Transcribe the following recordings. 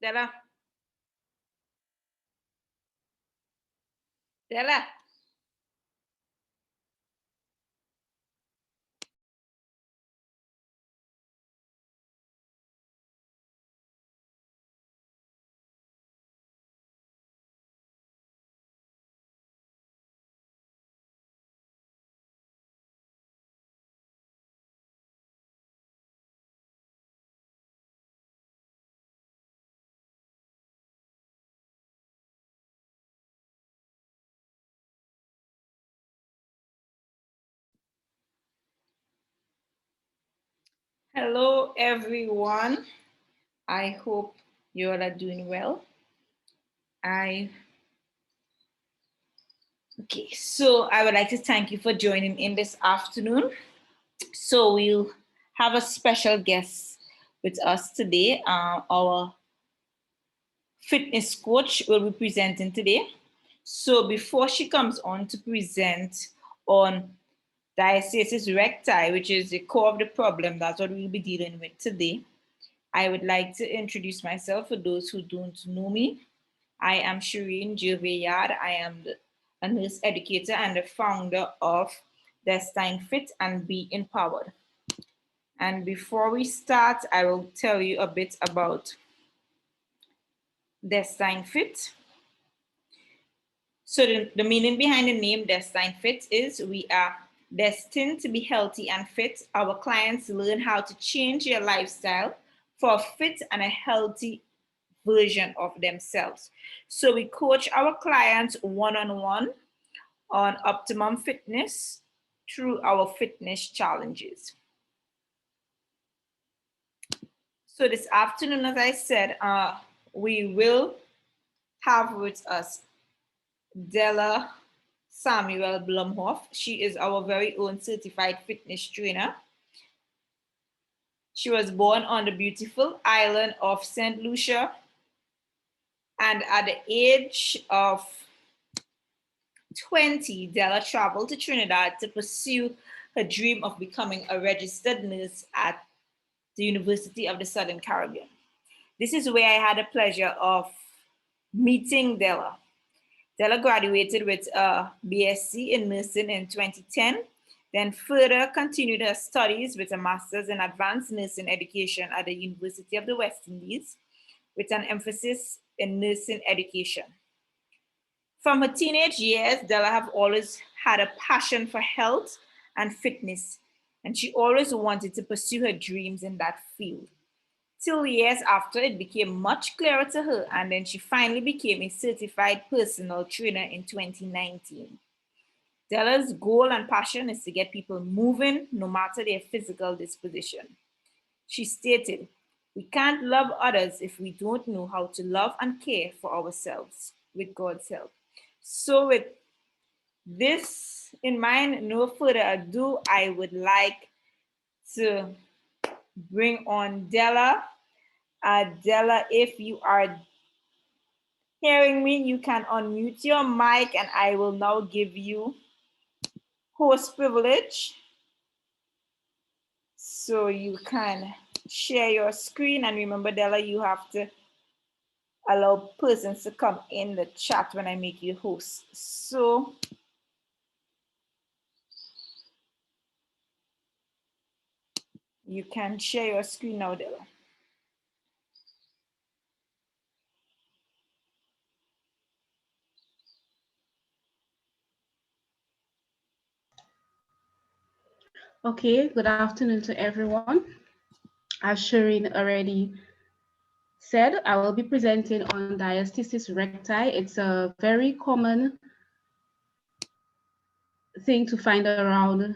Della. Della. Hello, everyone. I hope you all are doing well. So I would like to thank you for joining in this afternoon. So we'll have a special guest with us today. Our fitness coach will be presenting today. So before she comes on to present on Diastasis recti, which is the core of the problem, that's what we'll be dealing with today. I would like to introduce myself for those who don't know me. I am Shireen Gervais-Yard. I am a nurse educator and the founder of Destyne Fit and Be Empowered. And before we start, I will tell you a bit about Destyne Fit. So the meaning behind the name Destyne Fit is we are destined to be healthy and fit. Our clients learn how to change their lifestyle for a fit and a healthy version of themselves. So we coach our clients one-on-one on optimum fitness through our fitness challenges. So this afternoon, as I said, we will have with us Della Samuel-Blomhof. She is our very own certified fitness trainer. She was born on the beautiful island of St. Lucia, and at the age of 20, Della traveled to Trinidad to pursue her dream of becoming a registered nurse at the University of the Southern Caribbean. This is where I had the pleasure of meeting Della. Della graduated with a BSc in nursing in 2010, then further continued her studies with a master's in advanced nursing education at the University of the West Indies, with an emphasis in nursing education. From her teenage years, Della have always had a passion for health and fitness, and she always wanted to pursue her dreams in that field. Till years after, it became much clearer to her, and then she finally became a certified personal trainer in 2019. Della's goal and passion is to get people moving no matter their physical disposition. She stated, "We can't love others if we don't know how to love and care for ourselves with God's help." So with this in mind, no further ado, I would like to bring on Della. Della, if you are hearing me, you can unmute your mic and I will now give you host privilege. So you can share your screen, and remember, Della, you have to allow persons to come in the chat when I make you host. So you can share your screen now, Della. Okay, good afternoon to everyone. As Shireen already said, I will be presenting on diastasis recti. It's a very common thing to find around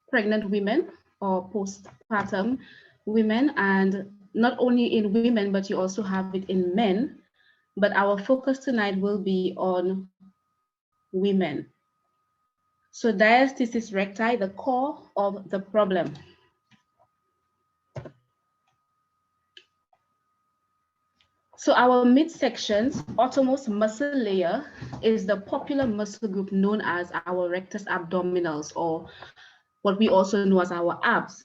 pregnant women or postpartum women, and not only in women, but you also have it in men. But our focus tonight will be on women. So diastasis recti, the core of the problem. So our midsections, outermost muscle layer, is the popular muscle group known as our rectus abdominis, or what we also know as our abs.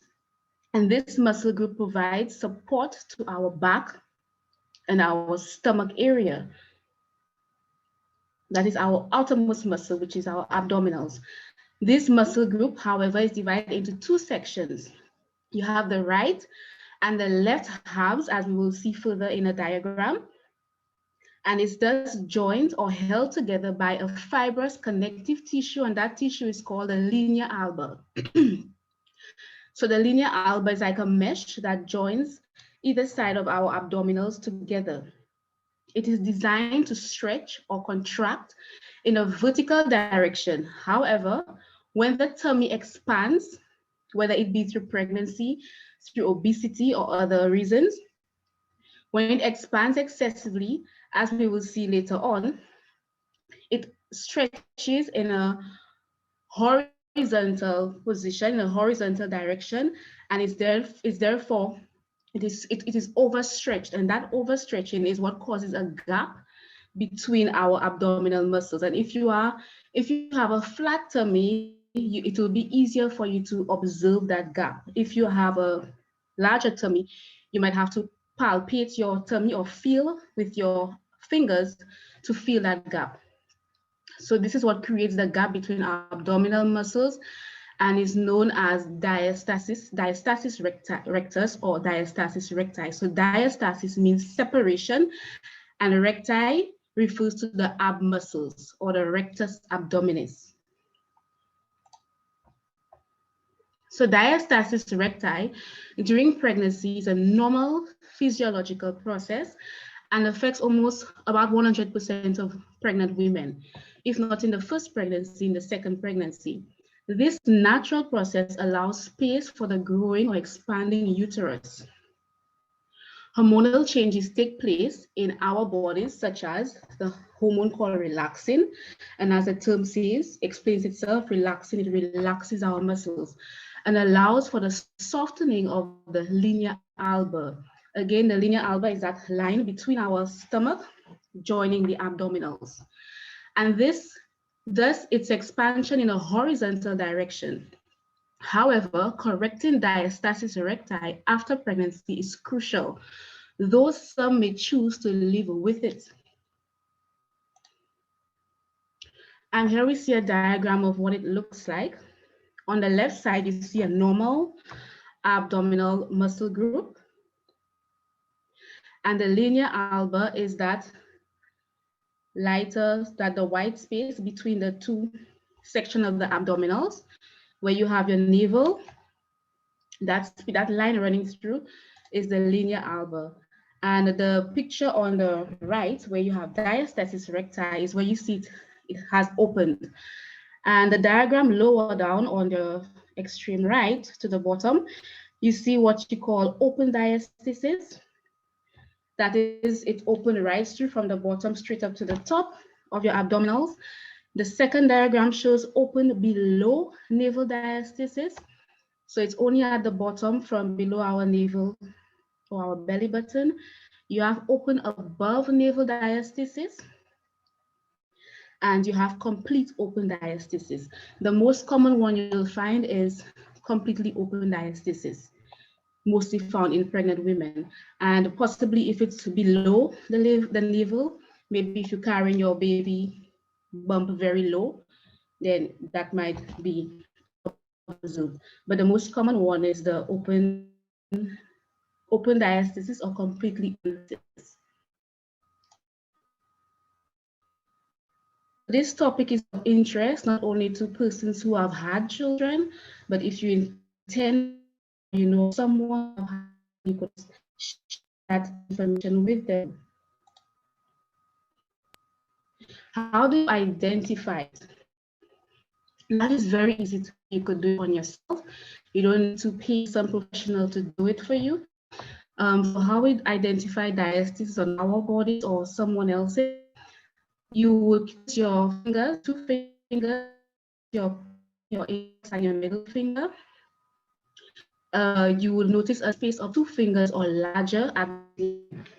And this muscle group provides support to our back, and our stomach area. That is our outermost muscle, which is our abdominals. This muscle group, however, is divided into two sections. You have the right and the left halves, as we will see further in a diagram, and it's thus joined or held together by a fibrous connective tissue, and that tissue is called the linea alba. So the linea alba is like a mesh that joins either side of our abdominals together. It is designed to stretch or contract in a vertical direction. However, when the tummy expands, whether it be through pregnancy, through obesity, or other reasons, when it expands excessively, as we will see later on, it stretches in a horizontal position, in a horizontal direction, and therefore it is overstretched, and that overstretching is what causes a gap between our abdominal muscles. And if you have a flat tummy, it will be easier for you to observe that gap. If you have a larger tummy, you might have to palpate your tummy or feel with your fingers to feel that gap. So this is what creates the gap between our abdominal muscles and is known as diastasis rectus or diastasis recti. So diastasis means separation, and recti refers to the ab muscles or the rectus abdominis. So diastasis recti during pregnancy is a normal physiological process and affects almost about 100% of pregnant women, if not in the first pregnancy, in the second pregnancy. This natural process allows space for the growing or expanding uterus. Hormonal changes take place in our bodies, such as the hormone called relaxin. And as the term says, explains itself, relaxin, it relaxes our muscles and allows for the softening of the linea alba. Again, the linea alba is that line between our stomach joining the abdominals. And thus its expansion in a horizontal direction. However, correcting diastasis recti after pregnancy is crucial, though some may choose to live with it. And here we see a diagram of what it looks like. On the left side, you see a normal abdominal muscle group. And the linea alba is that lighter, that the white space between the two sections of the abdominals, where you have your navel. That line running through is the linea alba. And the picture on the right, where you have diastasis recti, is where you see it has opened. And the diagram lower down on the extreme right to the bottom, you see what you call open diastasis. That is, it opened right through from the bottom straight up to the top of your abdominals. The second diagram shows open below navel diastasis. So it's only at the bottom from below our navel or our belly button. You have open above navel diastasis, and you have complete open diastasis. The most common one you'll find is completely open diastasis, mostly found in pregnant women. And possibly if it's below the navel, maybe if you're carrying your baby bump very low, then that might be observed. But the most common one is the open diastasis or completely open diastasis. This topic is of interest not only to persons who have had children, but if you intend, you know someone, you could share that information with them. How do you identify it? That is very easy to, you could do it on yourself. You don't need to pay some professional to do it for you. So how we identify diastasis on our bodies or someone else's, you would use your fingers, two fingers, your index and your middle finger. You will notice a space of two fingers or larger at the end.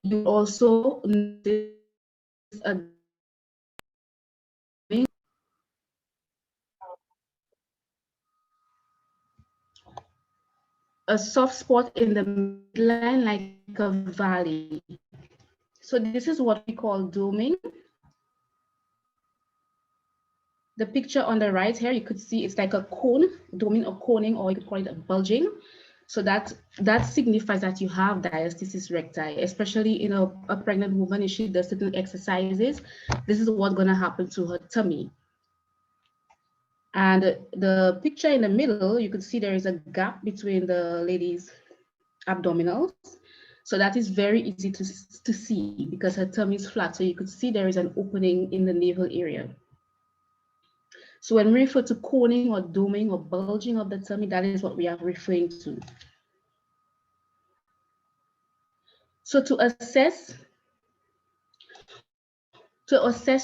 You will also notice a a soft spot in the midline like a valley. So this is what we call doming. The picture on the right here, you could see it's like a cone, doming or coning, or you could call it a bulging. So that signifies that you have diastasis recti, especially in a pregnant woman. If she does certain exercises, this is what's going to happen to her tummy. And the picture in the middle, you could see there is a gap between the lady's abdominals. So that is very easy to see because her tummy is flat. So you could see there is an opening in the navel area. So when we refer to coning or doming or bulging of the tummy, that is what we are referring to. So to assess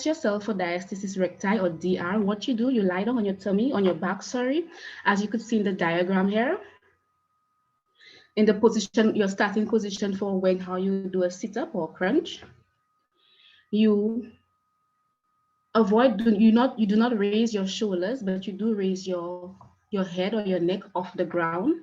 yourself for diastasis recti or DR, what you do, you lie down on your tummy, on your back, sorry, as you could see in the diagram here. In the position, your starting position for when how you do a sit-up or crunch. You you do not raise your shoulders, but you do raise your head or your neck off the ground.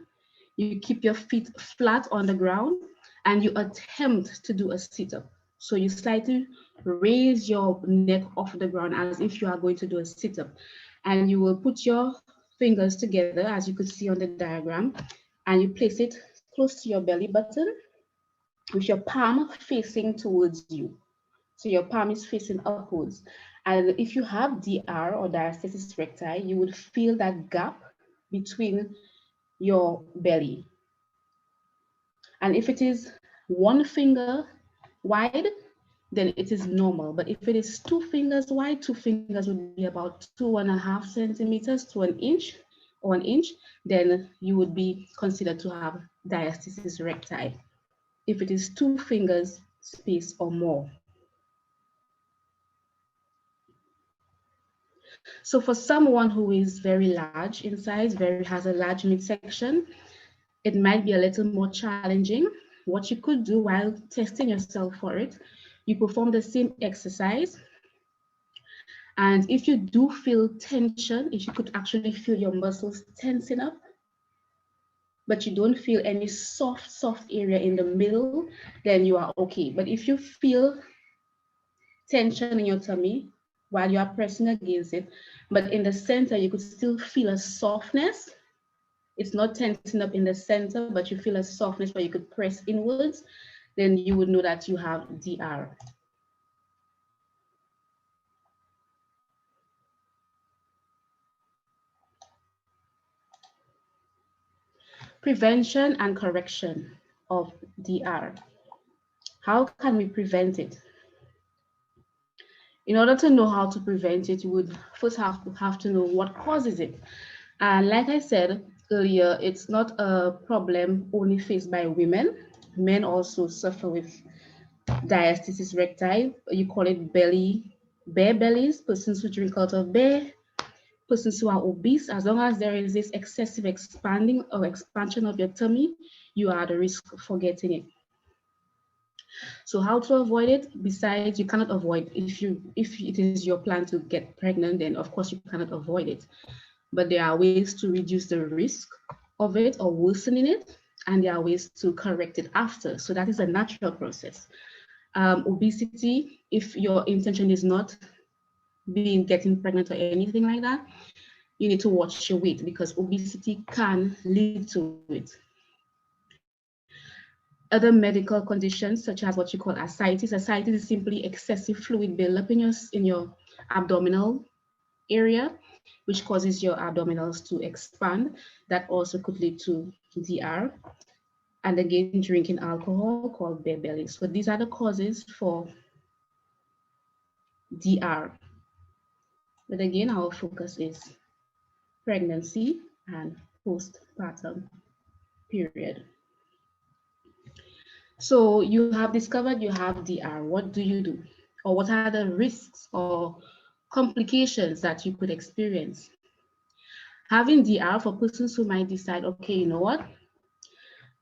You keep your feet flat on the ground and you attempt to do a sit-up. So you slightly raise your neck off the ground as if you are going to do a sit-up. And you will put your fingers together, as you could see on the diagram, and you place it close to your belly button with your palm facing towards you. So your palm is facing upwards. And if you have DR or diastasis recti, you would feel that gap between your belly. And if it is one finger wide, then it is normal. But if it is two fingers wide, two fingers would be about 2.5 centimeters to an inch, then you would be considered to have diastasis recti. If it is 2 fingers space or more. So for someone who is very large in size, has a large midsection, it might be a little more challenging. What you could do while testing yourself for it, you perform the same exercise. And if you do feel tension, if you could actually feel your muscles tensing up, but you don't feel any soft area in the middle, then you are okay. But if you feel tension in your tummy while you are pressing against it, but in the center, you could still feel a softness. It's not tensing up in the center, but you feel a softness where you could press inwards, then you would know that you have DR. Prevention and correction of DR. How can we prevent it? In order to know how to prevent it, you would first have to know what causes it. And like I said earlier, it's not a problem only faced by women. Men also suffer with diastasis recti. You call it bare bellies, persons who drink out of bear, persons who are obese. As long as there is this excessive expanding or expansion of your tummy, you are at a risk for getting it. So how to avoid it? Besides, you cannot avoid, if it is your plan to get pregnant, then of course you cannot avoid it. But there are ways to reduce the risk of it or worsening it, and there are ways to correct it after. So that is a natural process. Obesity, if your intention is not getting pregnant or anything like that, you need to watch your weight because obesity can lead to it. Other medical conditions, such as what you call ascites. Ascites is simply excessive fluid buildup in your abdominal area, which causes your abdominals to expand. That also could lead to DR. And again, drinking alcohol called bare belly. So these are the causes for DR. But again, our focus is pregnancy and postpartum period. So you have discovered you have DR. What do you do? Or what are the risks or complications that you could experience? Having DR, for persons who might decide, okay, you know what?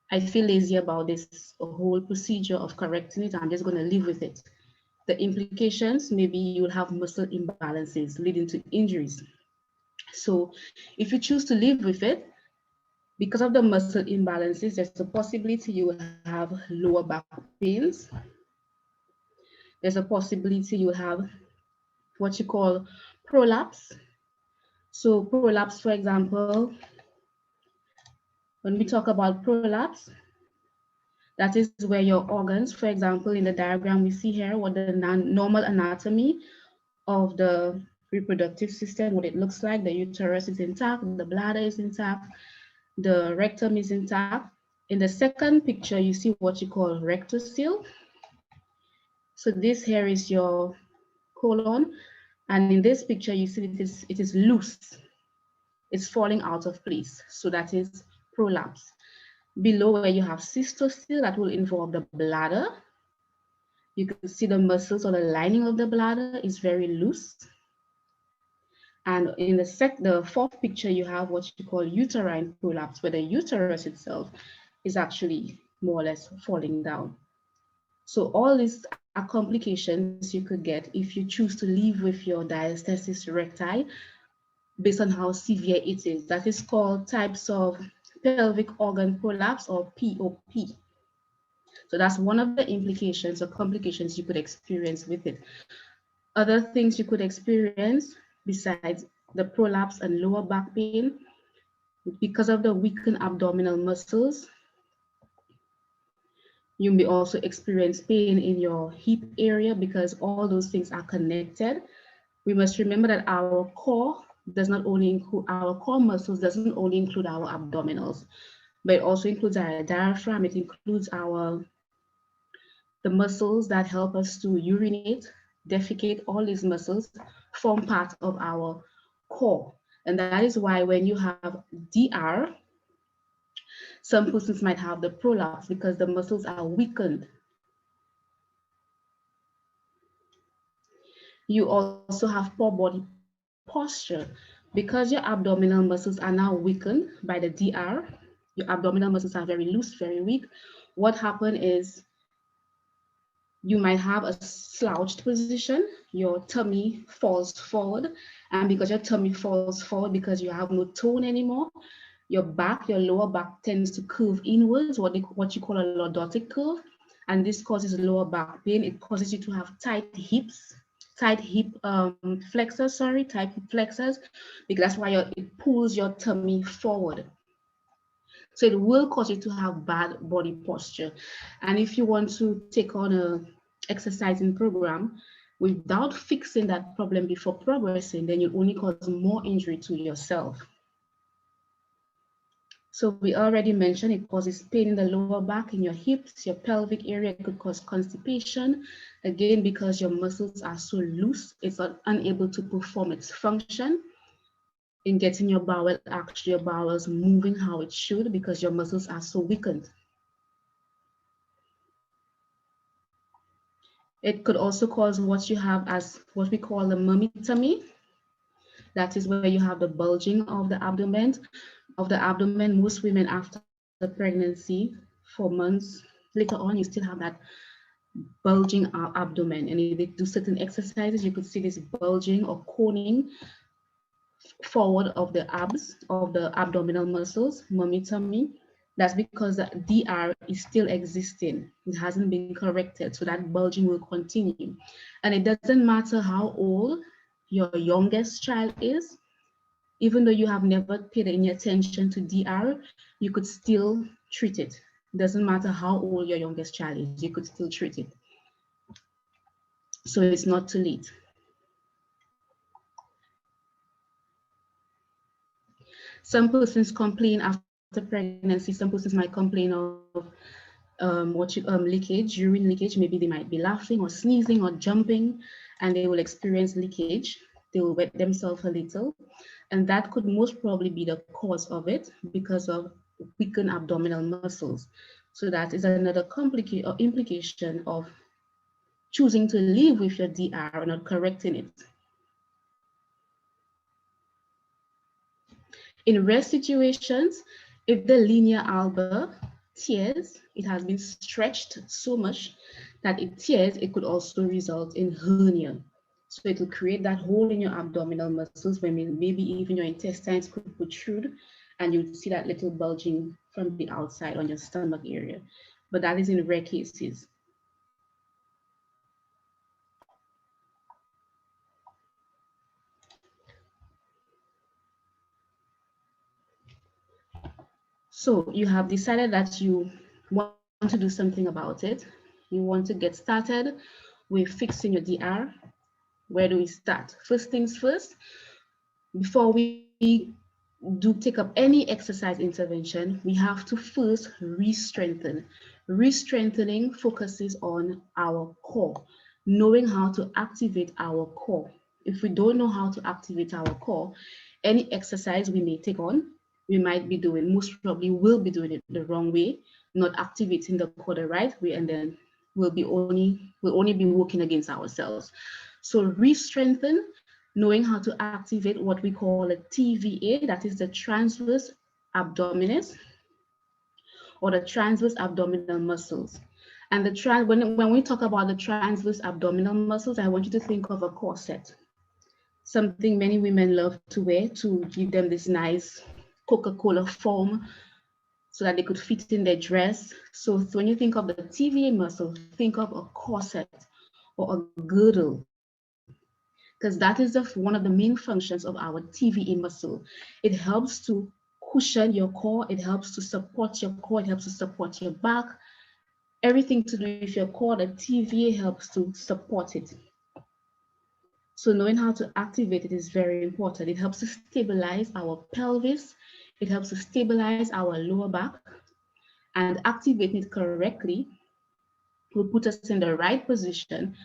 I feel lazy about this whole procedure of correcting it. I'm just going to live with it. The implications, maybe you'll have muscle imbalances leading to injuries. So if you choose to live with it, Because of the muscle imbalances, there's a possibility you will have lower back pains. There's a possibility you will have what you call prolapse. So prolapse, for example, when we talk about prolapse, that is where your organs, for example, in the diagram we see here, what the normal anatomy of the reproductive system, what it looks like. The uterus is intact, the bladder is intact, the rectum is intact. In the second picture, you see what you call rectocele. So this here is your colon, and in this picture, you see it is loose. It's falling out of place. So that is prolapse. Below where you have cystocele, that will involve the bladder. You can see the muscles or the lining of the bladder is very loose. And in the fourth picture, you have what you call uterine prolapse, where the uterus itself is actually more or less falling down. So all these are complications you could get if you choose to live with your diastasis recti based on how severe it is. That is called types of pelvic organ prolapse, or POP. So that's one of the implications or complications you could experience with it. Other things you could experience besides the prolapse and lower back pain, because of the weakened abdominal muscles, you may also experience pain in your hip area because all those things are connected. We must remember that our core does not only include our core muscles, doesn't only include our abdominals, but it also includes our diaphragm. It includes the muscles that help us to urinate, defecate. All these muscles form part of our core. And that is why when you have DR, some persons might have the prolapse because the muscles are weakened. You also have poor body posture because your abdominal muscles are now weakened by the DR. Your abdominal muscles are very loose, very weak. What happens is you might have a slouched position, your tummy falls forward, and because your tummy falls forward because you have no tone anymore, your lower back tends to curve inwards, what you call a lordotic curve, and this causes lower back pain. It causes you to have tight hip flexors, because that's why it pulls your tummy forward. So it will cause you to have bad body posture. And if you want to take on a exercising program without fixing that problem before progressing, then you'll only cause more injury to yourself. So we already mentioned it causes pain in the lower back, in your hips, your pelvic area. It could cause constipation, again, because your muscles are so loose, it's unable to perform its function in getting your your bowels moving how it should because your muscles are so weakened. It could also cause what you have as what we call the mummy tummy. That is where you have the bulging of the abdomen. Most women after pregnancy for months later on, you still have that bulging abdomen. And if they do certain exercises, you could see this bulging or coning forward of the abs, of the abdominal muscles, mummy tummy. That's because the DR is still existing. It hasn't been corrected, so that bulging will continue. And it doesn't matter how old your youngest child is, even though you have never paid any attention to DR, you could still treat it. It doesn't matter how old your youngest child is, you could still treat it. So it's not too late. Some persons complain after pregnancy. Some persons might complain of leakage, urine leakage. Maybe they might be laughing or sneezing or jumping, and they will experience leakage. They will wet themselves a little, and that could most probably be the cause of it because of weakened abdominal muscles. So that is another implication of choosing to live with your DR and not correcting it. In rare situations, if the linea alba tears, it has been stretched so much that it tears, it could also result in hernia. So it will create that hole in your abdominal muscles where maybe even your intestines could protrude, and you'd see that little bulging from the outside on your stomach area. But that is in rare cases. So you have decided that you want to do something about it. You want to get started with fixing your DR. Where do we start? First things first, before we do take up any exercise intervention, we have to first re-strengthen. Re-strengthening focuses on our core, knowing how to activate our core. If we don't know how to activate our core, any exercise we may take on, we might be doing, most probably will be doing it the wrong way, not activating the core the right way, and then we'll only be working against ourselves. So re-strengthen, knowing how to activate what we call a TVA, that is the transverse abdominis or the transverse abdominal muscles. And when we talk about the transverse abdominal muscles, I want you to think of a corset, something many women love to wear to give them this nice Coca-Cola form so that they could fit in their dress. So when you think of the TVA muscle, think of a corset or a girdle, because that is one of the main functions of our TVA muscle. It helps to cushion your core, it helps to support your core, it helps to support your back. Everything to do with your core, the TVA helps to support it. So knowing how to activate it is very important. It helps to stabilize our pelvis, it helps to stabilize our lower back, and activating it correctly will put us in the right position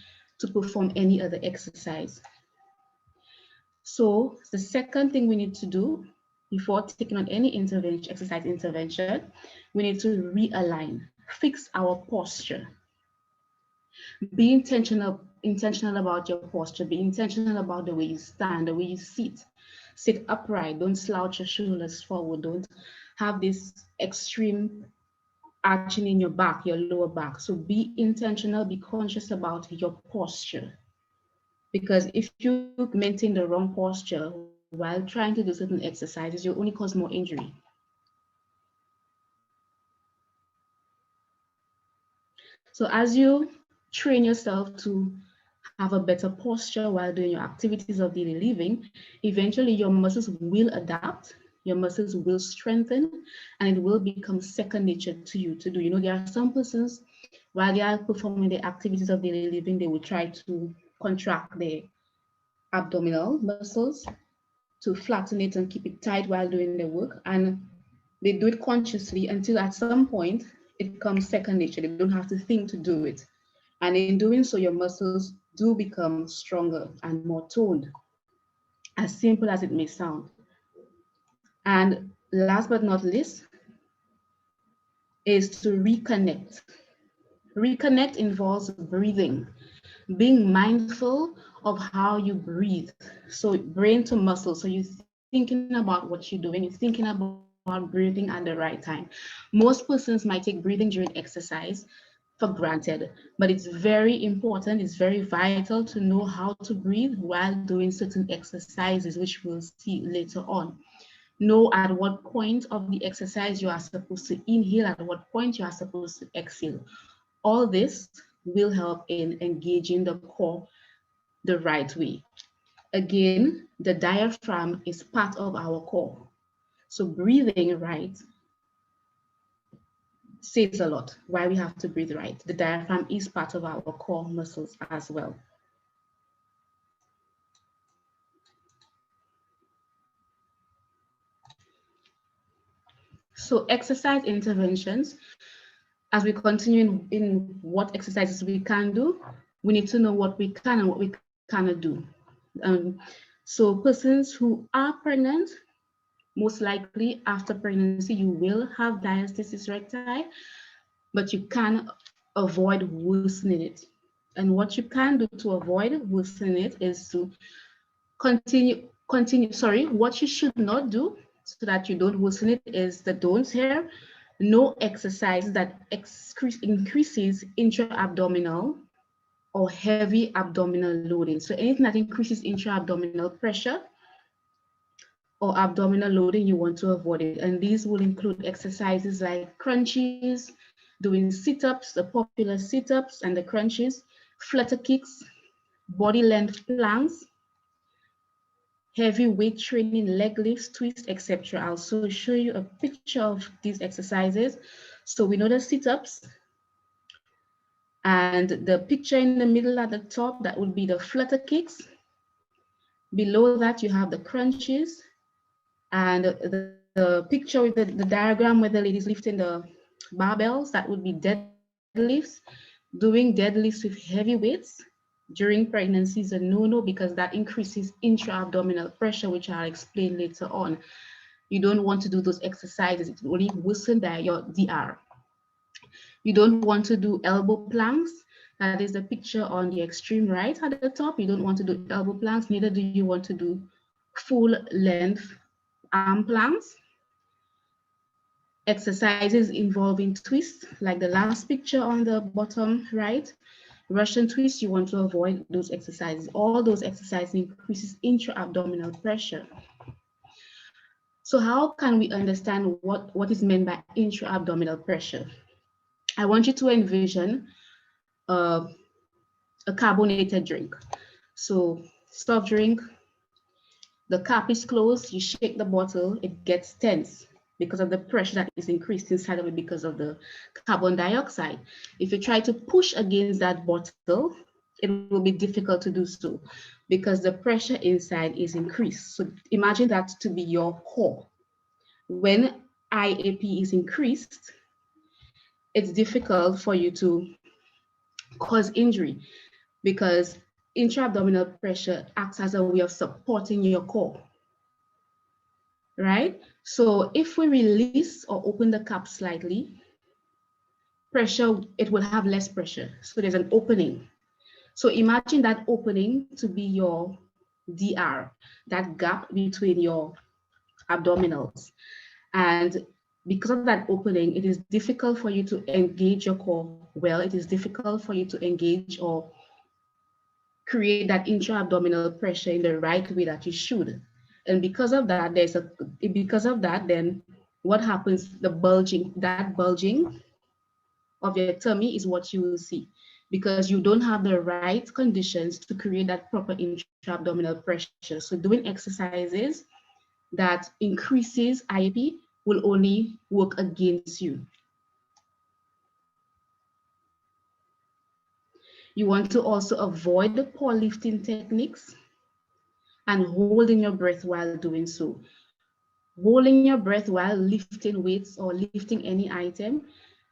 to perform any other exercise. So the second thing we need to do before taking on any exercise intervention, we need to realign, fix our posture. Be intentional about your posture. Be intentional about the way you stand, the way you sit. Sit upright. Don't slouch your shoulders forward. Don't have this extreme arching in your back, your lower back. So be intentional, be conscious about your posture. Because if you maintain the wrong posture while trying to do certain exercises, you'll only cause more injury. So as you train yourself to have a better posture while doing your activities of daily living, eventually your muscles will adapt, your muscles will strengthen, and it will become second nature to you to do. You know, there are some persons, while they are performing the activities of daily living, they will try to contract their abdominal muscles to flatten it and keep it tight while doing their work. And they do it consciously until at some point it becomes second nature. They don't have to think to do it. And in doing so, your muscles do become stronger and more toned, as simple as it may sound. And last but not least is to reconnect. Reconnect involves breathing, being mindful of how you breathe. So brain to muscle. So you're thinking about what you're doing, you're thinking about breathing at the right time. Most persons might take breathing during exercise for granted, but it's very important, it's very vital to know how to breathe while doing certain exercises, which we'll see later on. Know at what point of the exercise you are supposed to inhale, at what point you are supposed to exhale. All this will help in engaging the core the right way. Again, the diaphragm is part of our core. So breathing right says a lot why we have to breathe right. The diaphragm is part of our core muscles as well. So exercise interventions, as we continue in what exercises we can do, we need to know what we can and what we cannot do. So persons who are pregnant, most likely after pregnancy, you will have diastasis recti, but you can avoid worsening it. And what you can do to avoid worsening it is to what you should not do so that you don't worsen it is the don'ts here. No exercise that increases intra-abdominal or heavy abdominal loading. So anything that increases intra-abdominal pressure or abdominal loading, you want to avoid it. And these will include exercises like crunches, doing sit-ups, the popular sit-ups and the crunches, flutter kicks, body length planks, heavy weight training, leg lifts, twists, etc. I'll also show you a picture of these exercises. So we know the sit-ups, and the picture in the middle at the top, that would be the flutter kicks. Below that, you have the crunches, and the picture with the diagram where the ladies lifting the barbells, that would be deadlifts. Doing deadlifts with heavy weights during pregnancy is a no-no because that increases intra-abdominal pressure, which I'll explain later on. You don't want to do those exercises. It will only worsen your DR. You don't want to do elbow planks. That is the picture on the extreme right at the top. You don't want to do elbow planks, neither do you want to do full length arm planks. Exercises involving twists, like the last picture on the bottom right. Russian twist, you want to avoid those exercises. All those exercises increases intra-abdominal pressure. So how can we understand what is meant by intra-abdominal pressure? I want you to envision a carbonated drink. So soft drink, the cap is closed, you shake the bottle, it gets tense because of the pressure that is increased inside of it because of the carbon dioxide. If you try to push against that bottle, it will be difficult to do so because the pressure inside is increased. So imagine that to be your core. When IAP is increased, it's difficult for you to cause injury because intra-abdominal pressure acts as a way of supporting your core, right? So if we release or open the cap slightly, it will have less pressure. So there's an opening. So imagine that opening to be your DR, that gap between your abdominals. And because of that opening, it is difficult for you to engage your core well. It is difficult for you to engage or create that intra-abdominal pressure in the right way that you should. And because of that, then what happens, that bulging of your tummy is what you will see because you don't have the right conditions to create that proper intra-abdominal pressure. So doing exercises that increases IAP will only work against you. You want to also avoid the poor lifting techniques and holding your breath while doing so. Holding your breath while lifting weights or lifting any item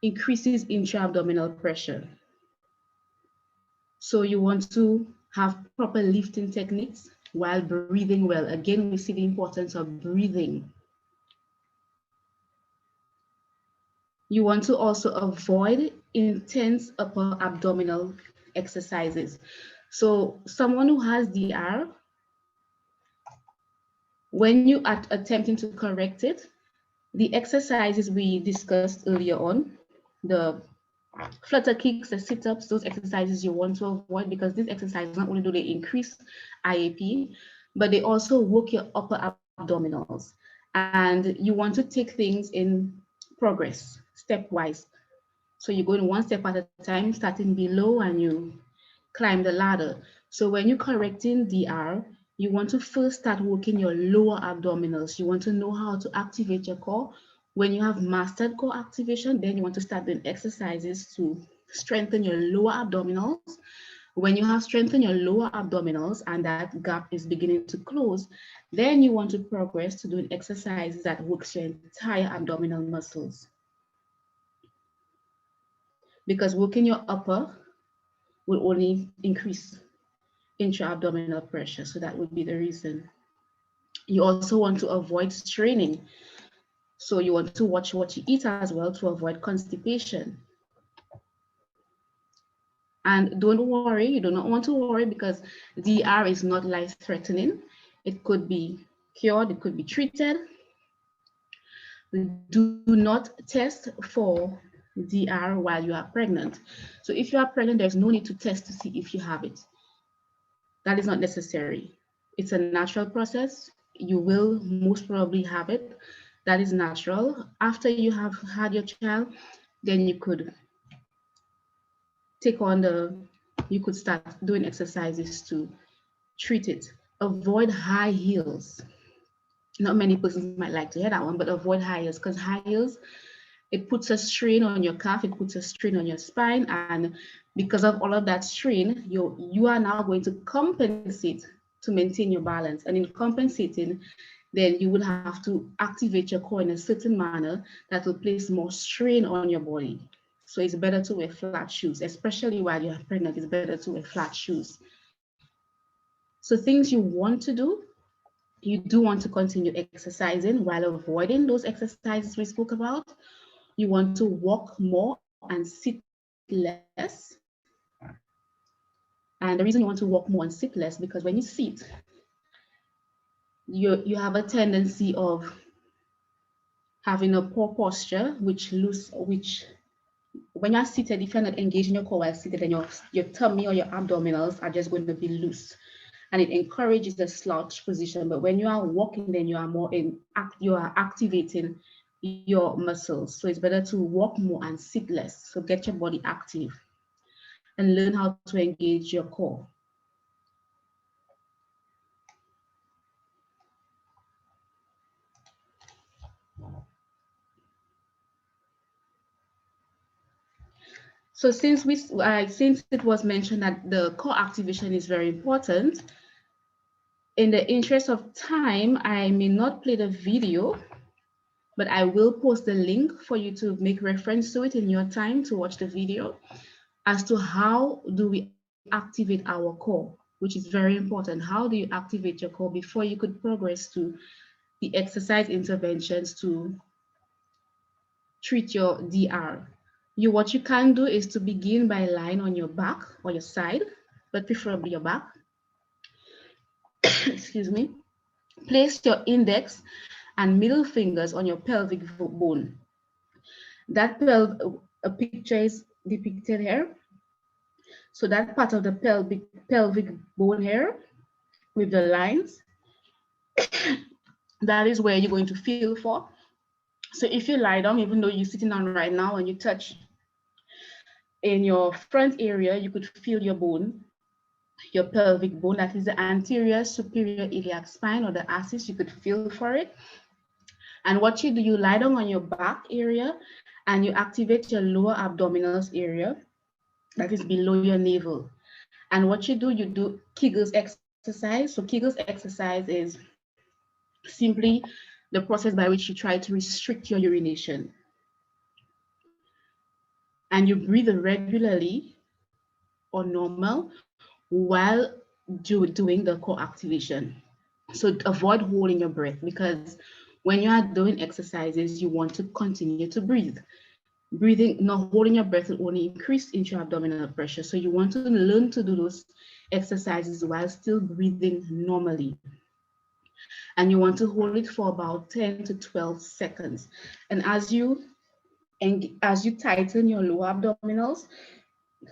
increases intra-abdominal pressure. So you want to have proper lifting techniques while breathing well. Again, we see the importance of breathing. You want to also avoid intense upper abdominal exercises. So someone who has DR, when you are attempting to correct it, the exercises we discussed earlier on, the flutter kicks, the sit-ups, those exercises you want to avoid because these exercises not only do they increase IAP, but they also work your upper abdominals. And you want to take things in progress, stepwise. So you're going one step at a time, starting below and you climb the ladder. So when you're correcting DR, you want to first start working your lower abdominals. You want to know how to activate your core. When you have mastered core activation, then you want to start doing exercises to strengthen your lower abdominals. When you have strengthened your lower abdominals and that gap is beginning to close, then you want to progress to doing exercises that works your entire abdominal muscles. Because working your upper will only increase intra-abdominal pressure. So that would be the reason. You also want to avoid straining. So you want to watch what you eat as well to avoid constipation. And don't worry, you do not want to worry because DR is not life-threatening. It could be cured, it could be treated. Do not test for DR while you are pregnant. So if you are pregnant, there's no need to test to see if you have it. That is not necessary. It's a natural process. you will most probably have it. That is natural. After you have had your child, then you could you could start doing exercises to treat it. Avoid high heels. Not many persons might like to hear that one, but avoid high heels, because high heels, it puts a strain on your calf, it puts a strain on your spine, and because of all of that strain, you are now going to compensate to maintain your balance. And in compensating, then you will have to activate your core in a certain manner that will place more strain on your body. So it's better to wear flat shoes, especially while you're pregnant. It's better to wear flat shoes. So things you want to do, you do want to continue exercising while avoiding those exercises we spoke about. You want to walk more and sit less. And the reason you want to walk more and sit less, because when you sit, you have a tendency of having a poor posture, which when you're seated, if you're not engaging your core while seated, then your tummy or your abdominals are just going to be loose. And it encourages a slouch position. But when you are walking, then you are activating your muscles. So it's better to walk more and sit less. So get your body active and learn how to engage your core. So since it was mentioned that the core activation is very important, in the interest of time, I may not play the video, but I will post the link for you to make reference to it in your time to watch the video as to how do we activate our core, which is very important. How do you activate your core before you could progress to the exercise interventions to treat your DR? What you can do is to begin by lying on your back or your side, but preferably your back. Excuse me. Place your index and middle fingers on your pelvic bone. That a picture is depicted here. So that part of the pelvic bone here with the lines, that is where you're going to feel for. So if you lie down, even though you're sitting down right now and you touch in your front area, you could feel your bone, your pelvic bone, that is the anterior superior iliac spine or the axis, you could feel for it. And what you do, you lie down on your back area and you activate your lower abdominals area, that is below your navel. And what you do Kegels exercise. So Kegels exercise is simply the process by which you try to restrict your urination. And you breathe regularly or normal while doing the core activation. So avoid holding your breath, because when you are doing exercises, you want to continue to breathe. Breathing, not holding your breath will only increase intra-abdominal pressure. So you want to learn to do those exercises while still breathing normally. And you want to hold it for about 10 to 12 seconds. And as you tighten your lower abdominals,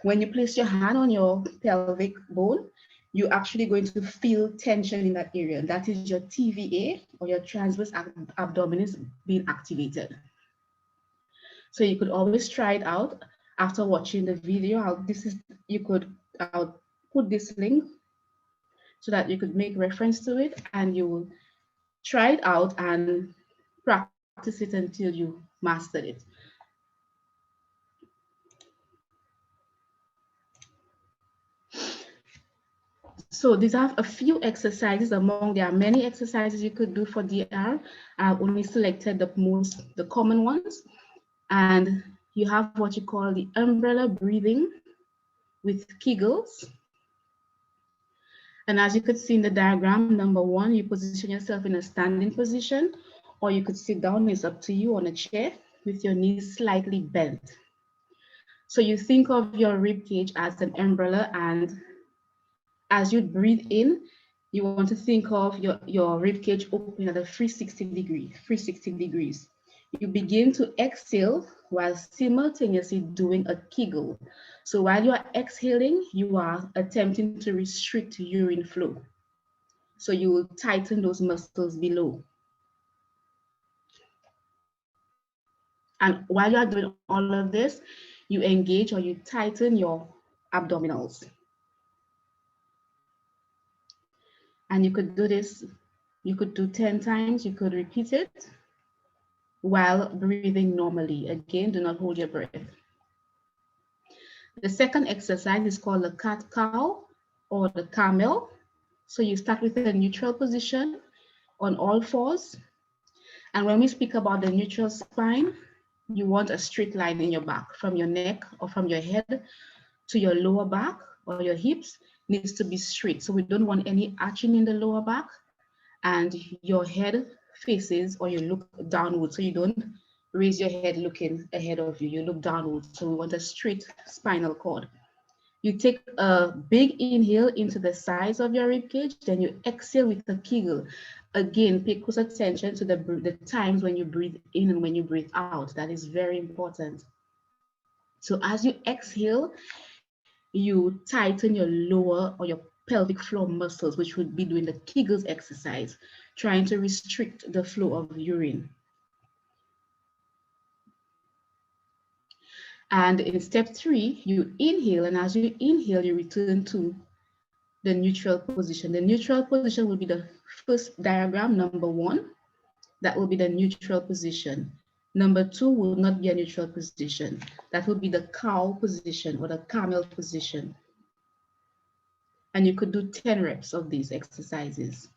when you place your hand on your pelvic bone, you're actually going to feel tension in that area. That is your TVA, or your transverse abdominis, being activated. So you could always try it out after watching the video. I'll put this link so that you could make reference to it, and you will try it out and practice it until you mastered it. So these are a few exercises among, there are many exercises you could do for DR. I've only selected the common ones. And you have what you call the umbrella breathing with Kegels. And as you could see in the diagram, number one, you position yourself in a standing position, or you could sit down, it's up to you, on a chair with your knees slightly bent. So you think of your rib cage as an umbrella, and as you breathe in, you want to think of your rib cage open at a 360 degrees. You begin to exhale while simultaneously doing a Kegel. So while you are exhaling, you are attempting to restrict urine flow. So you will tighten those muscles below. And while you are doing all of this, you engage or you tighten your abdominals. And you could do this, you could do 10 times, you could repeat it while breathing normally. Again, do not hold your breath. The second exercise is called the cat-cow or the camel. So you start with a neutral position on all fours. And when we speak about the neutral spine, you want a straight line in your back from your neck or from your head to your lower back or your hips needs to be straight. So we don't want any arching in the lower back, and your head faces or you look downward. So you don't raise your head looking ahead of you, you look downward. So we want a straight spinal cord. You take a big inhale into the sides of your rib cage, then you exhale with a kegel. Again, pay close attention to the times when you breathe in and when you breathe out. That is very important. So as you exhale, you tighten your lower or your pelvic floor muscles, which would be doing the Kegels exercise, trying to restrict the flow of urine. And in step 3, you inhale, and as you inhale, you return to the neutral position. The neutral position will be the first diagram, number 1. That will be the neutral position. Number 2 will not be a neutral position. That will be the cow position or the camel position. And you could do 10 reps of these exercises.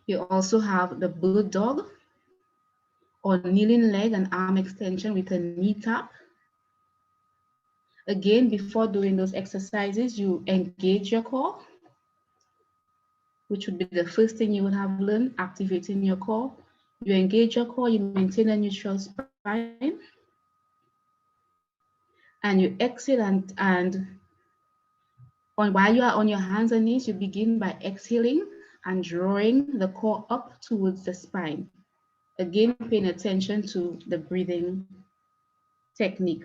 You also have the bird dog or kneeling leg and arm extension with a knee tap. Again, before doing those exercises, you engage your core, which would be the first thing you would have learned, activating your core. You engage your core, you maintain a neutral spine, and you exhale while you are on your hands and knees, you begin by exhaling and drawing the core up towards the spine. Again, paying attention to the breathing technique.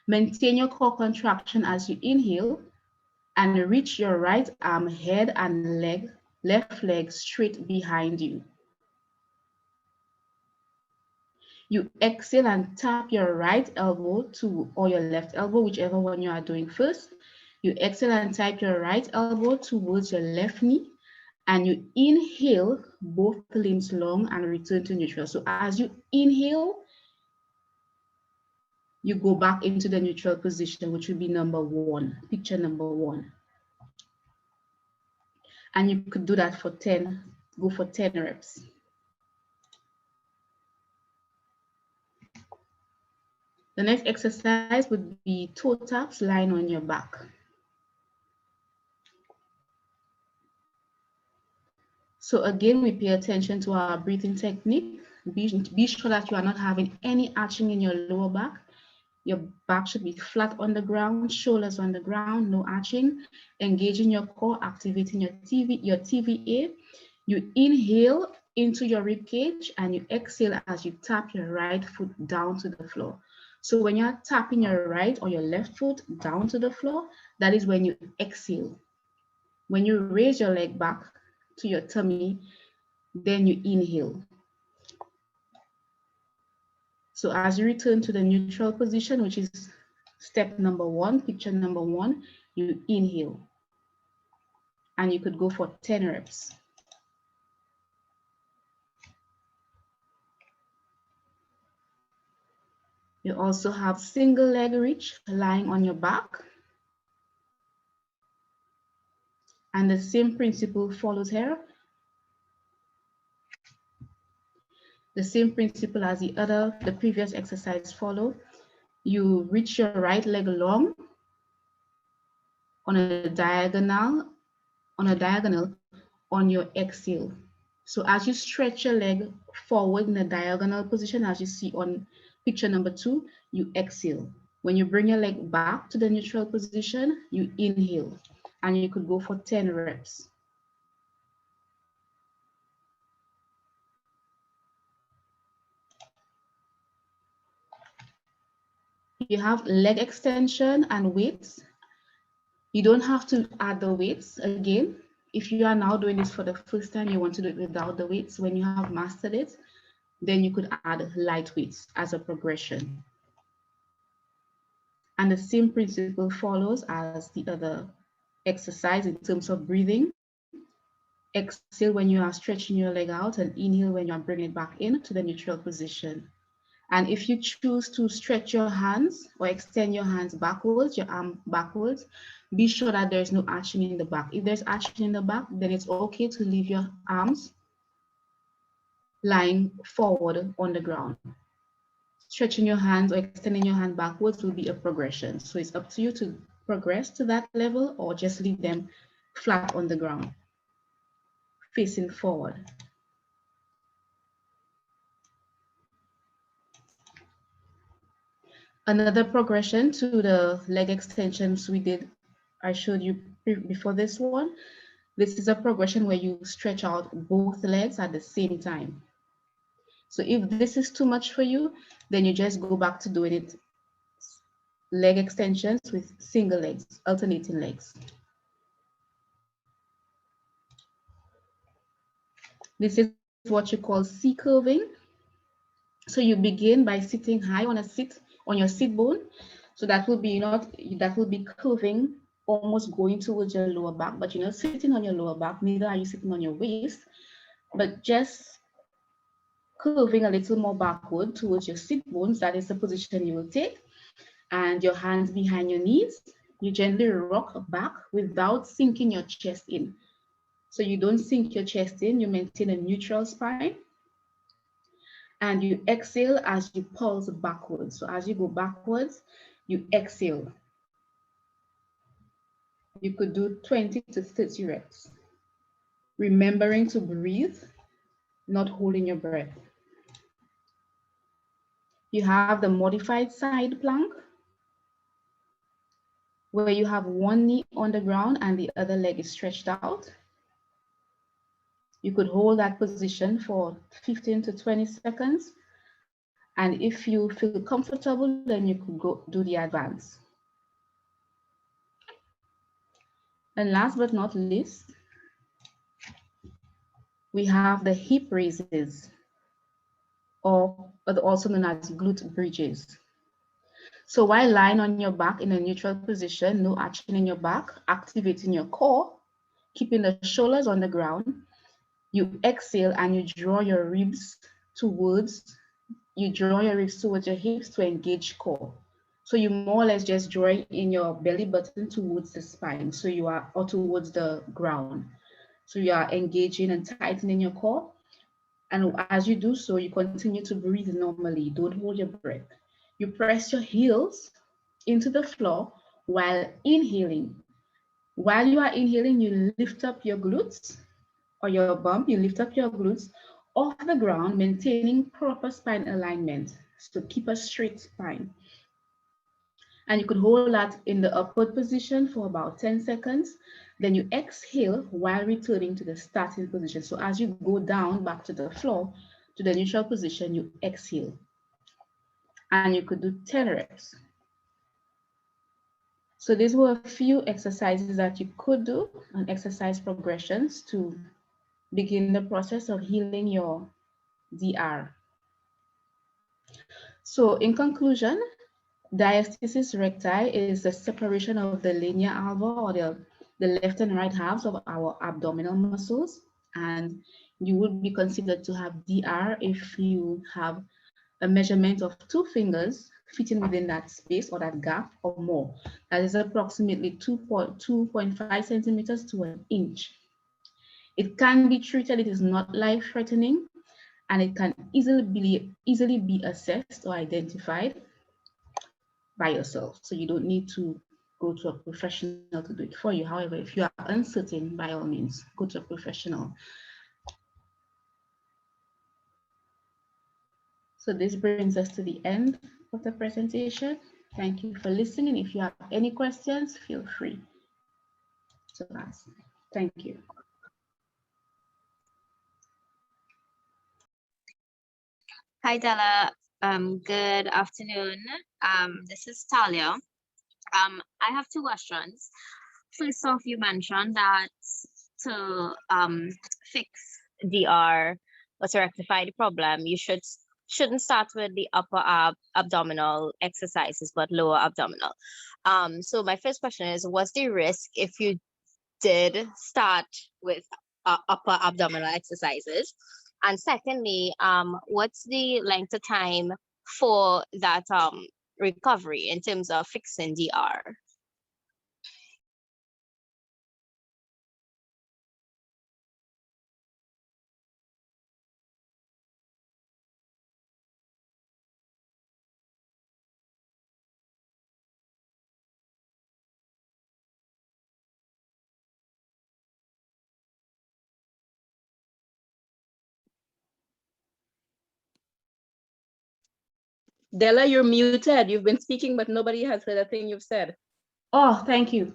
Maintain your core contraction as you inhale and reach your right arm, head, and left leg straight behind you. You exhale and tap your right elbow or your left elbow, whichever one you are doing first. You exhale and tap your right elbow towards your left knee, and you inhale both limbs long and return to neutral. So as you inhale, you go back into the neutral position, which will be number 1, picture number 1. And you could do that for 10, go for 10 reps. The next exercise would be toe taps lying on your back. So again, we pay attention to our breathing technique. Be sure that you are not having any arching in your lower back. Your back should be flat on the ground, shoulders on the ground, no arching. Engaging your core, activating your TVA. You inhale into your rib cage and you exhale as you tap your right foot down to the floor. So when you're tapping your right or your left foot down to the floor, that is when you exhale. When you raise your leg back to your tummy, then you inhale. So as you return to the neutral position, which is step number 1, picture number 1, you inhale. And you could go for 10 reps. You also have single leg reach, lying on your back. And the same principle follows here. The same principle as the previous exercise follow. You reach your right leg long on a diagonal on your exhale. So as you stretch your leg forward in a diagonal position, as you see on picture number 2, you exhale. When you bring your leg back to the neutral position, you inhale, and you could go for 10 reps. you have leg extension and weights. You don't have to add the weights again. If you are now doing this for the first time, you want to do it without the weights. When you have mastered it, then you could add light weights as a progression. And the same principle follows as the other exercise in terms of breathing. Exhale when you are stretching your leg out and inhale when you are bringing it back in to the neutral position. And if you choose to stretch your hands or extend your hands backwards, your arm backwards, be sure that there's no arching in the back. If there's arching in the back, then it's okay to leave your arms lying forward on the ground. Stretching your hands or extending your hand backwards will be a progression. So it's up to you to progress to that level or just leave them flat on the ground, facing forward. Another progression to the leg extensions I showed you before this one. This is a progression where you stretch out both legs at the same time. So if this is too much for you, then you just go back to doing it leg extensions with single legs, alternating legs. This is what you call C curving. So you begin by sitting high on your sit bone. So that will be curving, almost going towards your lower back, but you're not sitting on your lower back, neither are you sitting on your waist, but just curving a little more backward towards your sit bones. That is the position you will take. And your hands behind your knees. You gently rock back without sinking your chest in. So you don't sink your chest in, you maintain a neutral spine. And you exhale as you pulse backwards. So as you go backwards, you exhale. You could do 20 to 30 reps. Remembering to breathe, not holding your breath. You have the modified side plank, where you have one knee on the ground and the other leg is stretched out. You could hold that position for 15 to 20 seconds. And if you feel comfortable, then you could go do the advance. And last but not least, we have the hip raises, or also known as glute bridges. So while lying on your back in a neutral position, no arching in your back, activating your core, keeping the shoulders on the ground, you exhale and you draw your ribs towards your hips to engage core. So you more or less just drawing in your belly button towards the spine, or towards the ground. So you are engaging and tightening your core. And as you do so, you continue to breathe normally. Don't hold your breath. You press your heels into the floor while inhaling. While you are inhaling, you lift up your glutes or your bump, you lift up your glutes off the ground, maintaining proper spine alignment. So keep a straight spine. And you could hold that in the upward position for about 10 seconds. Then you exhale while returning to the starting position. So as you go down back to the floor, to the neutral position, you exhale. And you could do 10 reps. So these were a few exercises that you could do and exercise progressions to begin the process of healing your DR. So in conclusion, diastasis recti is the separation of the linea alba, or the left and right halves of our abdominal muscles. And you would be considered to have DR if you have a measurement of 2 fingers fitting within that space or that gap or more. That is approximately 2.5 centimeters to an inch. It can be treated, it is not life-threatening, and it can easily be assessed or identified by yourself. So you don't need to go to a professional to do it for you. However, if you are uncertain, by all means, go to a professional. So this brings us to the end of the presentation. Thank you for listening. If you have any questions, feel free to ask. Thank you. Hi, Della. Good afternoon. This is Talia. I have two questions. First off, you mentioned that to fix DR or to rectify the problem, you shouldn't start with the upper abdominal exercises, but lower abdominal. So my first question is, what's the risk if you did start with upper abdominal exercises? And secondly, what's the length of time for that recovery in terms of fixing DR? Della, you're muted. You've been speaking, but nobody has heard a thing you've said. Oh, thank you.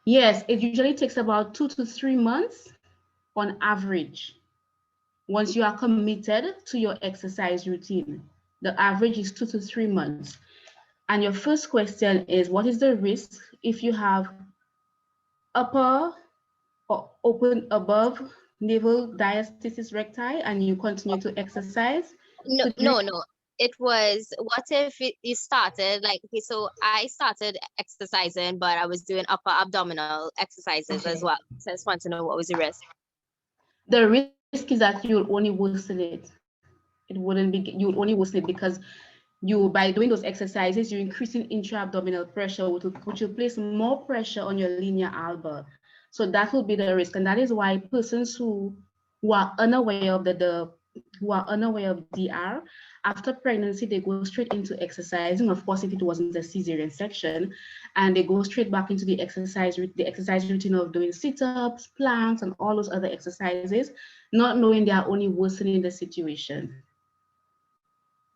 Yes, it usually takes about 2 to 3 months on average. Once you are committed to your exercise routine, the average is 2 to 3 months. And your first question is, what is the risk if you have upper or open above navel diastasis recti and you continue to exercise? No, no, no. It was, what if you started like, okay, so I started exercising, but I was doing upper abdominal exercises as well. So I just want to know what was the risk. The risk is that you'll only worsen it. It wouldn't be, you would only worsen it because you, by doing those exercises, you're increasing intra-abdominal pressure, which will place more pressure on your linea alba. So that will be the risk. And that is why persons who are unaware of who are unaware of DR, after pregnancy, they go straight into exercising. Of course, if it wasn't a cesarean section, and they go straight back into the exercise routine of doing sit-ups, planks, and all those other exercises, not knowing they are only worsening the situation.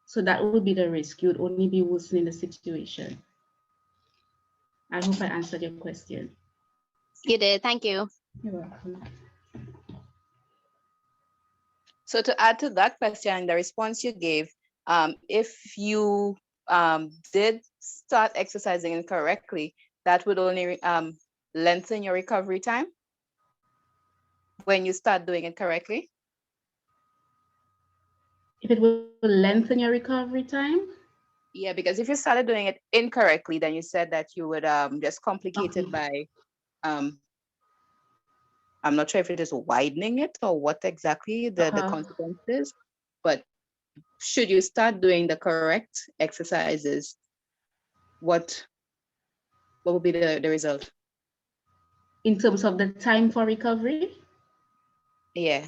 So that would be the risk. You would only be worsening the situation. I hope I answered your question. You did. Thank you. You're welcome. So to add to that question, the response you gave, if you did start exercising incorrectly, that would only lengthen your recovery time when you start doing it correctly? If it will lengthen your recovery time? Yeah, because if you started doing it incorrectly, then you said that you would just complicate it by, I'm not sure if it is widening it or what exactly the consequence is, but should you start doing the correct exercises, what would be the result? In terms of the time for recovery? Yeah.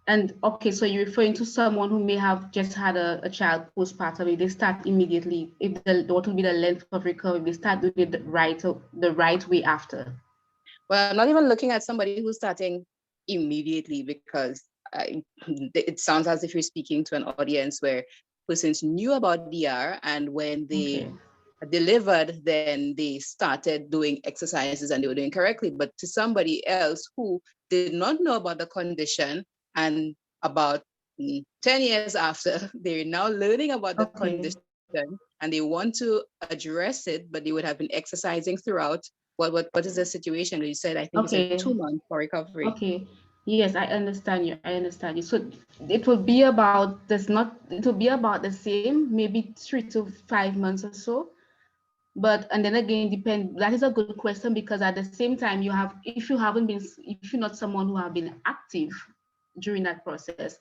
And okay, so you're referring to someone who may have just had a child postpartum. If they start immediately, what will be the length of recovery? If they start doing it the right way after. Well, I'm not even looking at somebody who's starting immediately, because it sounds as if you're speaking to an audience where persons knew about DR, and when they delivered, then they started doing exercises and they were doing correctly. But to somebody else who did not know about the condition, and about 10 years after, they're now learning about the condition and they want to address it, but they would have been exercising throughout. What is the situation? You said, I think you said 2 months for recovery. Okay. Yes, I understand you. I understand you. So it will be about it will be about the same, maybe 3 to 5 months or so. But and then again, that is a good question, because at the same time, if you're not someone who have been active during that process,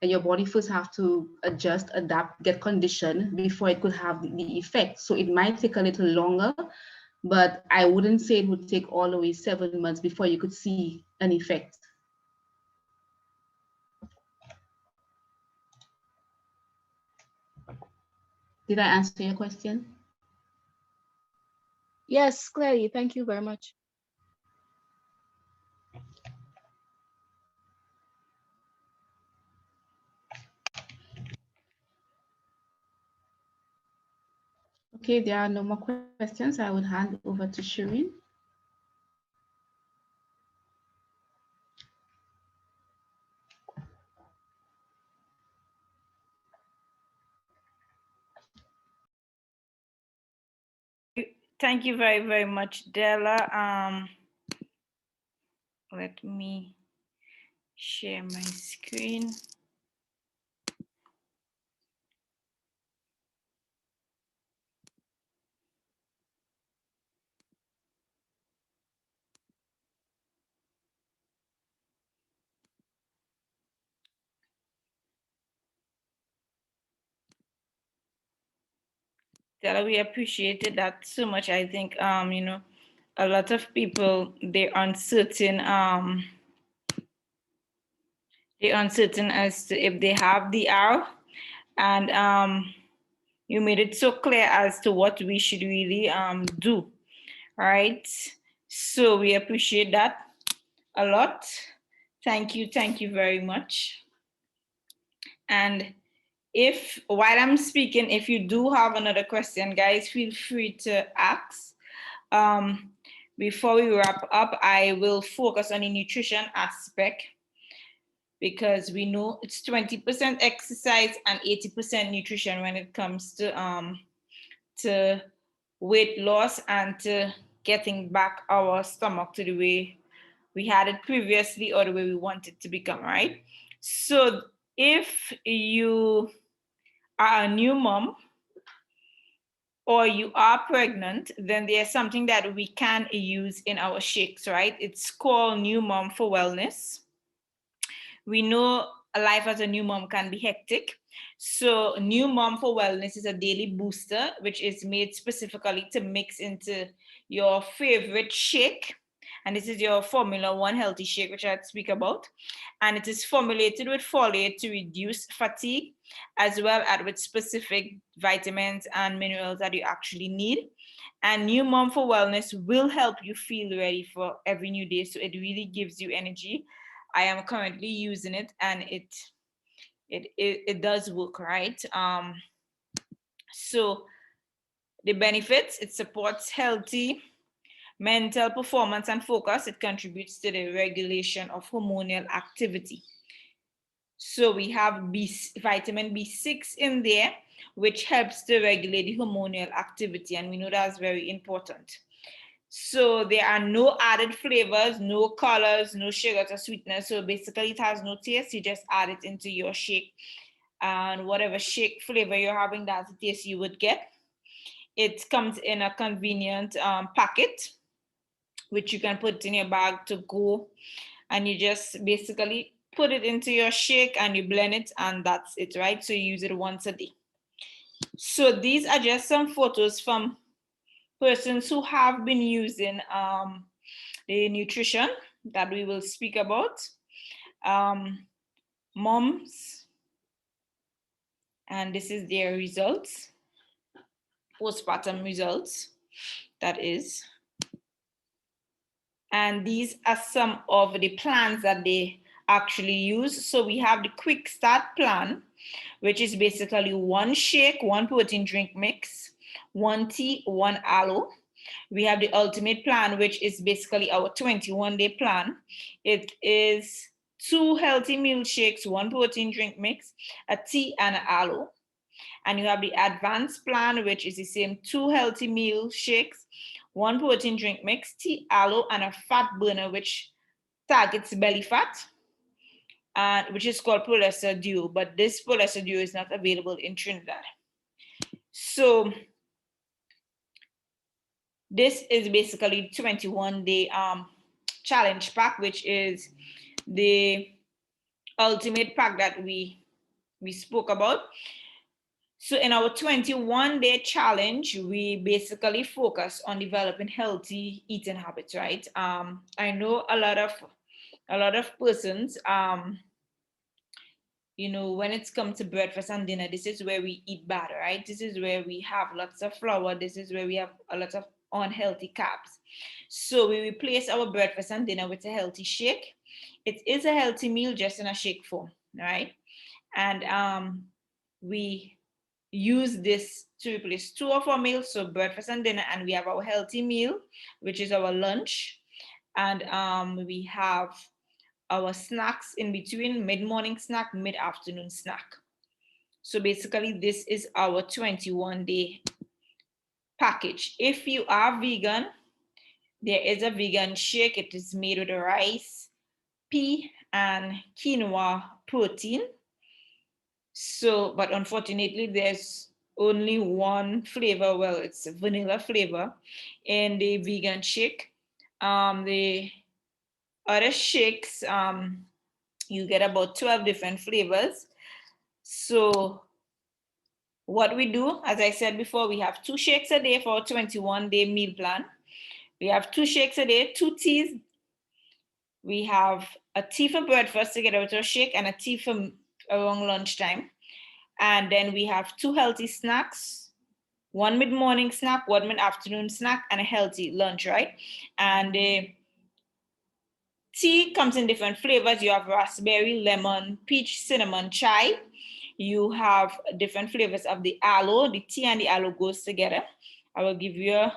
and your body first have to adjust, adapt, get conditioned before it could have the effect. So it might take a little longer, but I wouldn't say it would take all the way 7 months before you could see an effect. Did I answer your question? Yes, clearly. Thank you very much. Okay, if there are no more questions, I would hand over to Shireen. Thank you very, very much, Della. Let me share my screen. Della, we appreciated that so much. I think you know, a lot of people they're uncertain as to if they have the R, and you made it so clear as to what we should really do, right? So we appreciate that a lot. Thank you very much. And if while I'm speaking, if you do have another question, guys, feel free to ask. Before we wrap up, I will focus on the nutrition aspect because we know it's 20% exercise and 80% nutrition when it comes to weight loss and to getting back our stomach to the way we had it previously or the way we want it to become, right? So if you are a new mom or you are pregnant, then there's something that we can use in our shakes, right? It's called New Mom for Wellness. We know a life as a new mom can be hectic. So New Mom for Wellness is a daily booster, which is made specifically to mix into your favorite shake. And this is your Formula One healthy shake, which I'd speak about. And it is formulated with folate to reduce fatigue, as well as with specific vitamins and minerals that you actually need. And New Mom for Wellness will help you feel ready for every new day. So it really gives you energy. I am currently using it, and it does work, right. So the benefits: it supports healthy mental performance and focus. It contributes to the regulation of hormonal activity. So we have vitamin B6 in there, which helps to regulate the hormonal activity, and we know that's very important. So there are no added flavors, no colors, no sugars or sweeteners. So basically it has no taste. You just add it into your shake, and whatever shake flavor you're having, that's the taste you would get. It comes in a convenient packet, which you can put in your bag to go. And you just basically put it into your shake and you blend it, and that's it, right? So you use it once a day. So these are just some photos from persons who have been using the nutrition that we will speak about. Moms, and this is their results, postpartum results, that is. And these are some of the plans that they actually use. So we have the quick start plan, which is basically one shake, one protein drink mix, one tea, one aloe. We have the ultimate plan, which is basically our 21-day plan. It is 2 healthy meal shakes, 1 protein drink mix, a tea, and an aloe. And you have the advanced plan, which is the same 2 healthy meal shakes, 1 protein drink mix, tea, aloe, and a fat burner, which targets belly fat, and which is called Prolester Duo. But this Prolester Duo is not available in Trinidad. So this is basically 21-day challenge pack, which is the ultimate pack that we spoke about. So in our 21-day challenge, we basically focus on developing healthy eating habits, right? I know a lot of persons, you know, when it's come to breakfast and dinner, this is where we eat bad, right? This is where we have lots of flour. This is where we have a lot of unhealthy carbs. So we replace our breakfast and dinner with a healthy shake. It is a healthy meal, just in a shake form, right? And we use this to replace 2 of our meals, so breakfast and dinner, and we have our healthy meal, which is our lunch, and we have our snacks in between: mid-morning snack, mid-afternoon snack. So basically this is our 21-day package. If you are vegan, there is a vegan shake. It is made with rice, pea, and quinoa protein. So, but unfortunately, there's only one flavor. Well, it's a vanilla flavor in the vegan shake. The other shakes, you get about 12 different flavors. So what we do, as I said before, we have 2 shakes a day for a 21-day meal plan. We have 2 shakes a day, 2 teas. We have a tea for breakfast together with our shake and a tea for around lunchtime. And then we have 2 healthy snacks, 1 mid-morning snack, 1 mid-afternoon snack, and a healthy lunch, right? And tea comes in different flavors. You have raspberry, lemon, peach, cinnamon, chai. You have different flavors of the aloe. The tea and the aloe goes together. I will give you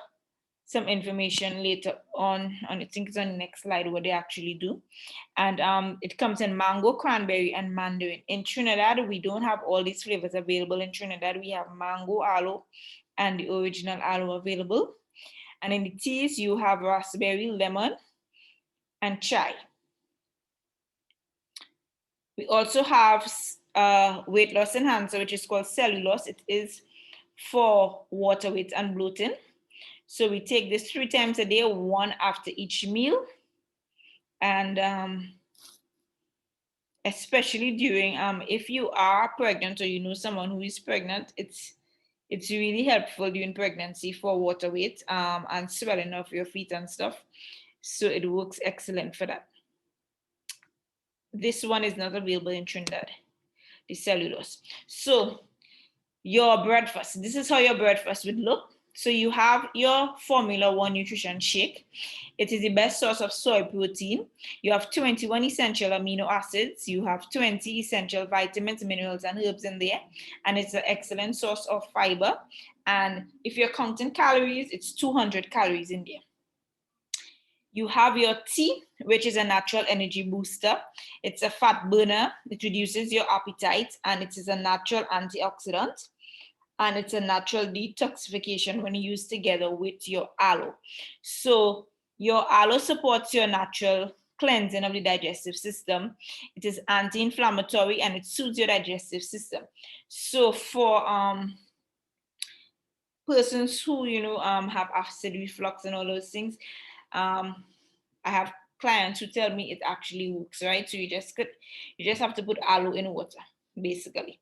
some information later on, I think it's on the next slide, what they actually do. And it comes in mango, cranberry, and mandarin. In Trinidad, we don't have all these flavors available. In Trinidad, we have mango, aloe, and the original aloe available. And in the teas, you have raspberry, lemon, and chai. We also have weight loss enhancer, which is called cellulose. It is for water weight and bloating. So we take this 3 times a day, 1 after each meal. And especially during, if you are pregnant or you know someone who is pregnant, it's really helpful during pregnancy for water weight and swelling of your feet and stuff. So it works excellent for that. This one is not available in Trinidad, the cellulose. So your breakfast, this is how your breakfast would look. So you have your Formula 1 nutrition shake. It is the best source of soy protein. You have 21 essential amino acids. You have 20 essential vitamins, minerals, and herbs in there. And it's an excellent source of fiber. And if you're counting calories, it's 200 calories in there. You have your tea, which is a natural energy booster. It's a fat burner. It reduces your appetite, and it is a natural antioxidant. And it's a natural detoxification when used together with your aloe. So your aloe supports your natural cleansing of the digestive system. It is anti-inflammatory and it soothes your digestive system. So for persons who have acid reflux and all those things, I have clients who tell me it actually works, right? So you just have to put aloe in water, basically.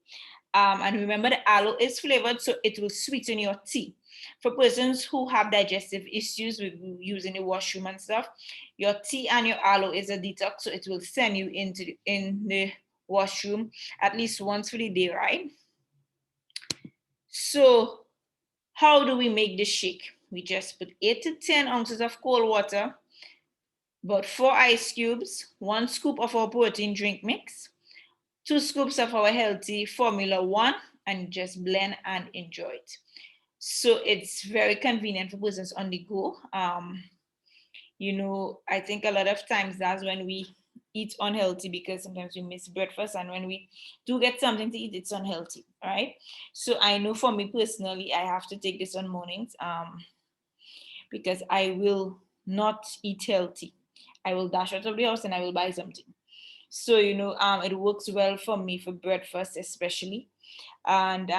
And remember, the aloe is flavored, so it will sweeten your tea. For persons who have digestive issues with using the washroom and stuff, your tea and your aloe is a detox, so it will send you in the washroom at least once for the day, right? So how do we make this shake? We just put 8 to 10 ounces of cold water, about 4 ice cubes, 1 scoop of our protein drink mix, 2 scoops of our healthy Formula 1, and just blend and enjoy it. So it's very convenient for persons on the go. I think a lot of times that's when we eat unhealthy because sometimes we miss breakfast, and when we do get something to eat, it's unhealthy, right? So I know for me personally, I have to take this on mornings because I will not eat healthy. I will dash out of the house and I will buy something. So, it works well for me for breakfast, especially. And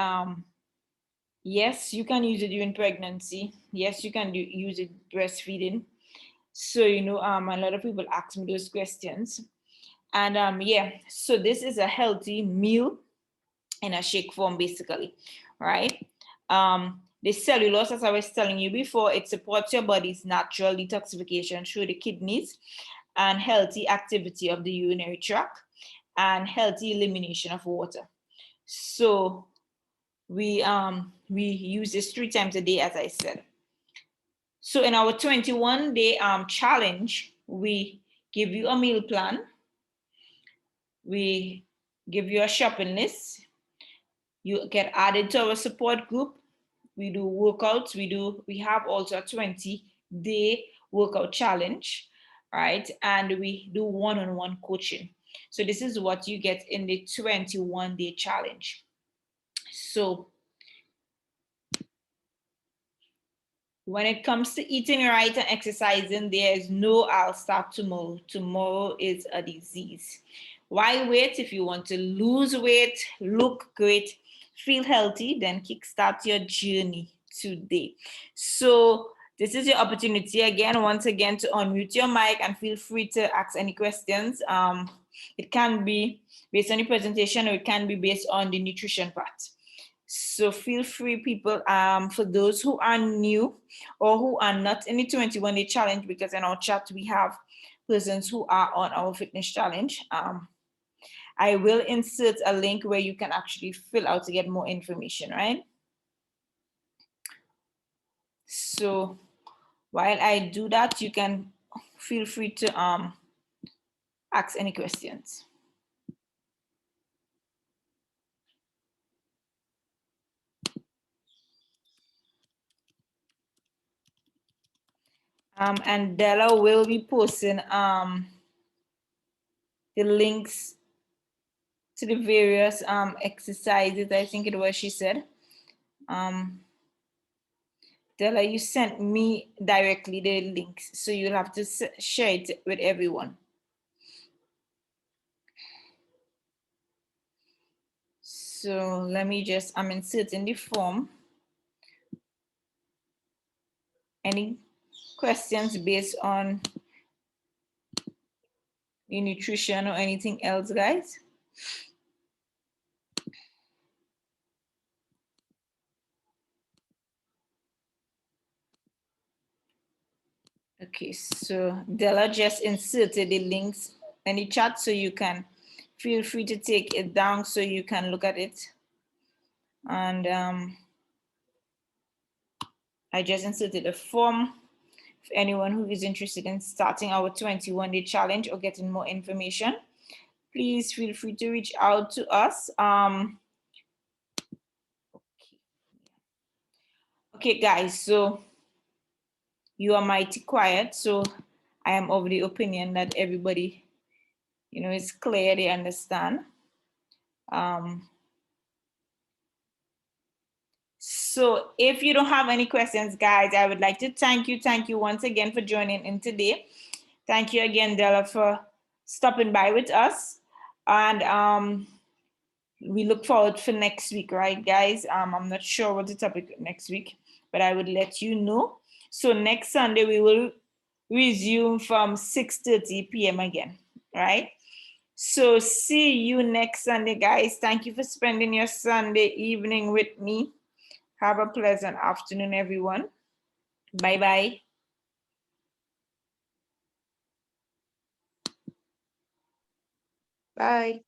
yes, you can use it during pregnancy. Yes, you can use it breastfeeding. So, a lot of people ask me those questions. And yeah, so this is a healthy meal in a shake form, basically, right? The cellulose, as I was telling you before, it supports your body's natural detoxification through the kidneys and healthy activity of the urinary tract and healthy elimination of water. So we use this 3 times a day, as I said. So in our 21-day challenge, we give you a meal plan. We give you a shopping list. You get added to our support group. We do workouts. We have also a 20-day workout challenge, right? And we do one-on-one coaching. So this is what you get in the 21-day challenge. So When it comes to eating right and exercising, there is no I'll start tomorrow. Tomorrow is a disease. Why wait? If you want to lose weight, look great, feel healthy, then kickstart your journey today. So this is your opportunity again, once again, to unmute your mic and feel free to ask any questions. It can be based on the presentation or it can be based on the nutrition part. So feel free, people, for those who are new or who are not in the 21-day challenge, because in our chat we have persons who are on our fitness challenge. I will insert a link where you can actually fill out to get more information, right? So while I do that, you can feel free to ask any questions. And Della will be posting the links to the various exercises, I think it was she said. Della, you sent me directly the links, so you'll have to share it with everyone. So let me just, I'm inserting the form. Any questions based on the nutrition or anything else, guys? Okay, so Della just inserted the links in the chat, so you can feel free to take it down so you can look at it. And I just inserted a form for anyone who is interested in starting our 21-day challenge or getting more information. Please feel free to reach out to us. Okay, guys, so you are mighty quiet, so I am of the opinion that everybody, is clear, they understand. So if you don't have any questions, guys, I would like to thank you once again for joining in today. Thank you again, Della, for stopping by with us. And we look forward for next week, right, guys? I'm not sure what the topic next week, but I would let you know. So next Sunday, we will resume from 6:30 p.m. again, right? So see you next Sunday, guys. Thank you for spending your Sunday evening with me. Have a pleasant afternoon, everyone. Bye-bye. Bye.